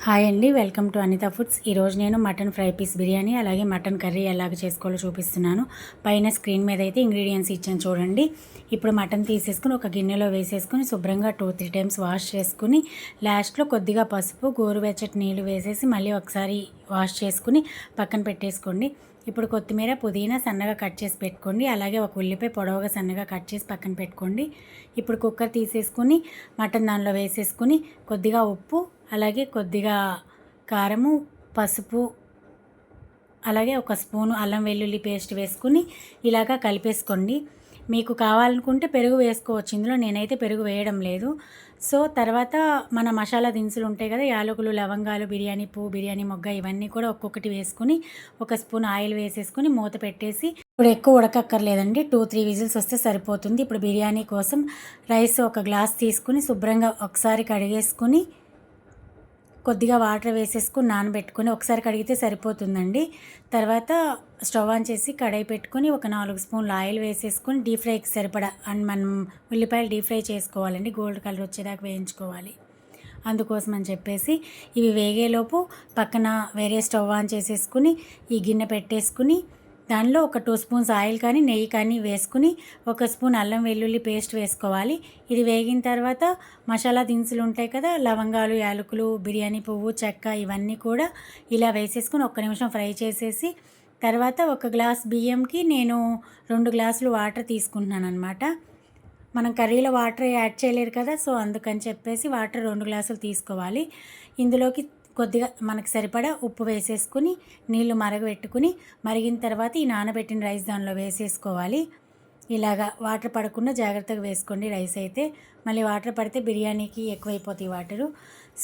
Hi అండి, welcome to Anita foods. ఈరోజు నేను మటన్ ఫ్రై పీస్ బిర్యానీ అలాగే మటన్ కర్రీ ఎలాగ చేసుకోవాలో చూపిస్తున్నాను. పైన స్క్రీన్ మీద అయితే ఇంగ్రీడియంట్స్ ఇచ్చాను చూడండి. ఇప్పుడు మటన్ తీసేసుకుని ఒక గిన్నెలో వేసేసుకుని శుభ్రంగా 2-3 టైమ్స్ వాష్ చేసుకుని లాస్ట్లో కొద్దిగా పసుపు, గోరువెచ్చటి నీళ్ళు వేసేసి మళ్ళీ ఒకసారి వాష్ చేసుకుని పక్కన పెట్టేసుకోండి. ఇప్పుడు కొత్తిమీర, పుదీనా సన్నగా కట్ చేసి పెట్టుకోండి. అలాగే ఒక ఉల్లిపాయ పొడవుగా సన్నగా కట్ చేసి పక్కన పెట్టుకోండి. ఇప్పుడు కుక్కర్ తీసేసుకుని మటన్ దానిలో వేసేసుకుని కొద్దిగా ఉప్పు, అలాగే కొద్దిగా కారము, పసుపు, అలాగే ఒక స్పూను అల్లం వెల్లుల్లి పేస్ట్ వేసుకుని ఇలాగా కలిపేసుకోండి. మీకు కావాలనుకుంటే పెరుగు వేసుకోవచ్చు. ఇందులో నేనైతే పెరుగు వేయడం లేదు. సో తర్వాత మన మసాలా దినుసులు ఉంటాయి కదా, యాలకులు, లవంగాలు, బిర్యానీ పువ్వు, బిర్యానీ మొగ్గ, ఇవన్నీ కూడా ఒక్కొక్కటి వేసుకుని ఒక స్పూన్ ఆయిల్ వేసేసుకుని మూత పెట్టేసి, ఇప్పుడు ఎక్కువ ఉడకక్కర్లేదండి, 2-3 విజిల్స్ వస్తే సరిపోతుంది. ఇప్పుడు బిర్యానీ కోసం రైస్ ఒక గ్లాస్ తీసుకుని శుభ్రంగా ఒకసారి కడిగేసుకుని కొద్దిగా వాటర్ వేసేసుకుని నానబెట్టుకొని ఒకసారి కడిగితే సరిపోతుందండి. తర్వాత స్టవ్ ఆన్ చేసి కడాయి పెట్టుకొని ఒక 4 స్పూన్లు ఆయిల్ వేసేసుకొని డీప్ ఫ్రైకి సరిపడా అండ్ మనం ఉల్లిపాయలు డీప్ ఫ్రై చేసుకోవాలండి, గోల్డ్ కలర్ వచ్చేదాకా వేయించుకోవాలి. అందుకోసం అని చెప్పేసి ఇవి వేగేలోపు పక్కన వేరే స్టవ్ ఆన్ చేసేసుకుని ఈ గిన్నె పెట్టేసుకుని దానిలో ఒక 2 స్పూన్స్ ఆయిల్ కానీ నెయ్యి కానీ వేసుకుని ఒక స్పూన్ అల్లం వెల్లుల్లి పేస్ట్ వేసుకోవాలి. ఇది వేగిన తర్వాత మసాలా దినుసులు ఉంటాయి కదా, లవంగాలు, యాలకులు, బిర్యానీ పువ్వు, చెక్క, ఇవన్నీ కూడా ఇలా వేసేసుకుని ఒక్క నిమిషం ఫ్రై చేసేసి తర్వాత ఒక గ్లాస్ బియ్యంకి నేను 2 గ్లాసులు వాటర్ తీసుకుంటున్నాను అనమాట. మనం కర్రీలో వాటర్ యాడ్ చేయలేరు కదా, సో అందుకని చెప్పేసి వాటర్ 2 గ్లాసులు తీసుకోవాలి. ఇందులోకి కొద్దిగా మనకు సరిపడా ఉప్పు వేసేసుకుని నీళ్లు మరగబెట్టుకుని మరిగిన తర్వాత ఈ నానబెట్టిన రైస్ దానిలో వేసేసుకోవాలి. ఇలాగా వాటర్ పడకుండా జాగ్రత్తగా వేసుకోండి. రైస్ అయితే మళ్ళీ వాటర్ పడితే బిర్యానీకి ఎక్కువైపోతాయి వాటరు.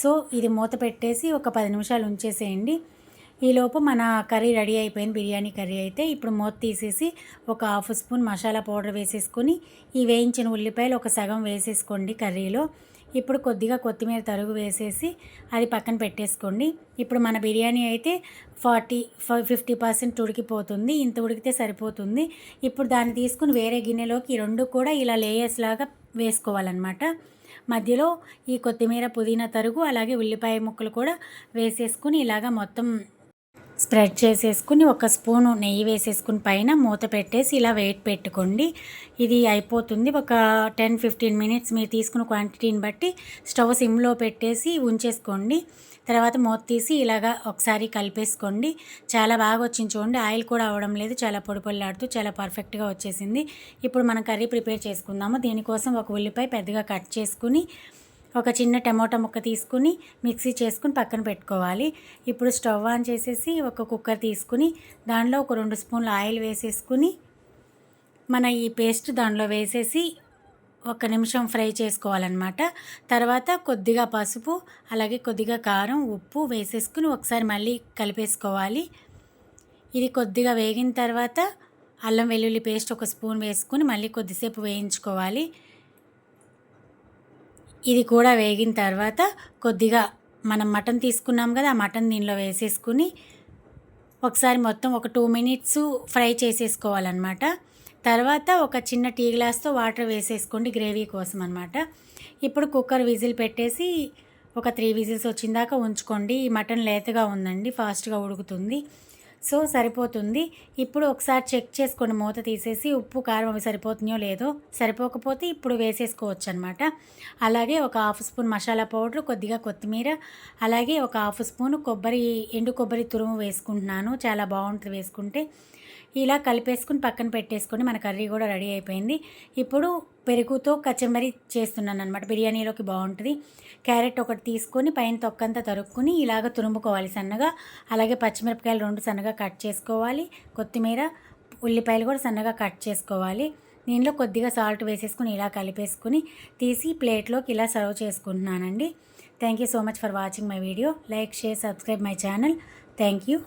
సో ఇది మూత పెట్టేసి ఒక 10 నిమిషాలు ఉంచేసేయండి. ఈలోపు మన కర్రీ రెడీ అయిపోయింది, బిర్యానీ కర్రీ అయితే. ఇప్పుడు మూత తీసేసి ఒక 1/2 స్పూన్ మసాలా పౌడర్ వేసేసుకొని ఈ వేయించిన ఉల్లిపాయలు ఒక సగం వేసేసుకోండి కర్రీలో. ఇప్పుడు కొద్దిగా కొత్తిమీర తరుగు వేసేసి అది పక్కన పెట్టేసుకోండి. ఇప్పుడు మన బిర్యానీ అయితే 50% ఉడికిపోతుంది. ఇంత ఉడికితే సరిపోతుంది. ఇప్పుడు దాన్ని తీసుకుని వేరే గిన్నెలోకి ఈ 2 కూడా ఇలా లేయర్స్ లాగా వేసుకోవాలన్నమాట. మధ్యలో ఈ కొత్తిమీర, పుదీనా తరుగు అలాగే ఉల్లిపాయ ముక్కలు కూడా వేసేసుకుని ఇలాగా మొత్తం స్ప్రెడ్ చేసేసుకుని ఒక స్పూను నెయ్యి వేసేసుకుని పైన మూత పెట్టేసి ఇలా వెయిట్ పెట్టుకోండి. ఇది అయిపోతుంది. ఒక 10-15 మినిట్స్ మీరు తీసుకున్న క్వాంటిటీని బట్టి స్టవ్ సిమ్లో పెట్టేసి ఉంచేసుకోండి. తర్వాత మూత తీసి ఇలాగా ఒకసారి కలిపేసుకోండి. చాలా బాగా వచ్చింది చూడండి, ఆయిల్ కూడా అవ్వడం లేదు, చాలా పొడి పొడిలాడుతూ చాలా పర్ఫెక్ట్గా వచ్చేసింది. ఇప్పుడు మనం కర్రీ ప్రిపేర్ చేసుకుందాము. దీనికోసం ఒక ఉల్లిపాయ పెద్దగా కట్ చేసుకుని ఒక చిన్న టమోటా ముక్క తీసుకుని మిక్సీ చేసుకుని పక్కన పెట్టుకోవాలి. ఇప్పుడు స్టవ్ ఆన్ చేసేసి ఒక కుక్కర్ తీసుకుని దానిలో ఒక 2 స్పూన్ల ఆయిల్ వేసేసుకుని మన ఈ పేస్ట్ దానిలో వేసేసి ఒక నిమిషం ఫ్రై చేసుకోవాలన్నమాట. తర్వాత కొద్దిగా పసుపు, అలాగే కొద్దిగా కారం, ఉప్పు వేసేసుకుని ఒకసారి మళ్ళీ కలిపేసుకోవాలి. ఇది కొద్దిగా వేగిన తర్వాత అల్లం వెల్లుల్లి పేస్ట్ ఒక స్పూన్ వేసుకుని మళ్ళీ కొద్దిసేపు వేయించుకోవాలి. ఇది కూడా వేగిన తర్వాత కొద్దిగా మనం మటన్ తీసుకున్నాం కదా, ఆ మటన్ దీనిలో వేసేసుకుని ఒకసారి మొత్తం ఒక 2 మినిట్స్ ఫ్రై చేసేసుకోవాలన్నమాట. తర్వాత ఒక చిన్న టీ గ్లాస్తో వాటర్ వేసేసుకోండి గ్రేవీ కోసం అనమాట. ఇప్పుడు కుక్కర్ విజిల్ పెట్టేసి ఒక 3 విజిల్స్ వచ్చిందాకా ఉంచుకోండి. ఈ మటన్ లేతగా ఉందండి, ఫాస్ట్గా ఉడుకుతుంది, సో సరిపోతుంది. ఇప్పుడు ఒకసారి చెక్ చేసుకోండి, మూత తీసేసి ఉప్పు కారం అవి సరిపోతున్నాయో లేదో. సరిపోకపోతే ఇప్పుడు వేసేసుకోవచ్చు అనమాట. అలాగే ఒక 1/2 స్పూన్ మసాలా పౌడర్, కొద్దిగా కొత్తిమీర, అలాగే ఒక 1/2 స్పూన్ ఎండు కొబ్బరి తురుము వేసుకుంటున్నాను, చాలా బాగుంటుంది వేసుకుంటే. ఇలా కలిపేసుకుని పక్కన పెట్టేసుకొని మన కర్రీ కూడా రెడీ అయిపోయింది. ఇప్పుడు పెరుగుతో కచంబరి చేస్తున్నాను అనమాట, బిర్యానీలోకి బాగుంటుంది. క్యారెట్ ఒకటి తీసుకొని పైన తొక్కంతా తరుక్కుని ఇలాగ తురుముకోవాలి సన్నగా. అలాగే పచ్చిమిరపకాయలు 2 సన్నగా కట్ చేసుకోవాలి. కొత్తిమీర, ఉల్లిపాయలు కూడా సన్నగా కట్ చేసుకోవాలి. దీనిలో కొద్దిగా సాల్ట్ వేసేసుకుని ఇలా కలిపేసుకుని తీసి ప్లేట్లోకి ఇలా సర్వ్ చేసుకుంటున్నానండి. Thank you so much for watching my video. Like, share, subscribe my channel. Thank you.